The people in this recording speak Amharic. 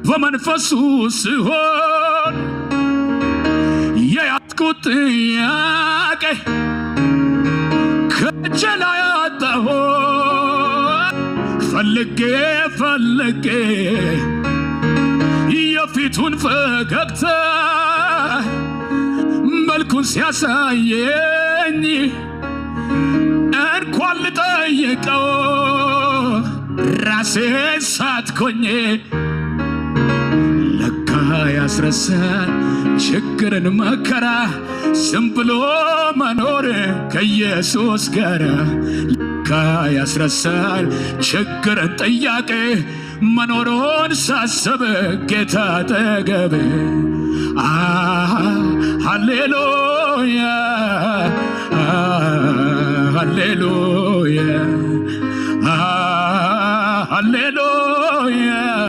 በመንፈሱ ሲሆን የያዝኩት ጥያቄ ከእጄ ላይ አጣሁት። ፈልጌ የፊቱን ፈገግታ መልኩን ሲያሳየኝ እንኳን ልጠይቀው ራሴን ሳትኮኝ። ለካ ያስረሳል ችግርን መከራ ዝም ብሎ መኖር ከኢየሱስ ጋር። ለካ ያስረሳል ችግርን ጥያቄ መኖሩን ሳስብ ጌታ አጠገቤ። ሃሌሉያ ሃሌሉያ ሃሌሉያ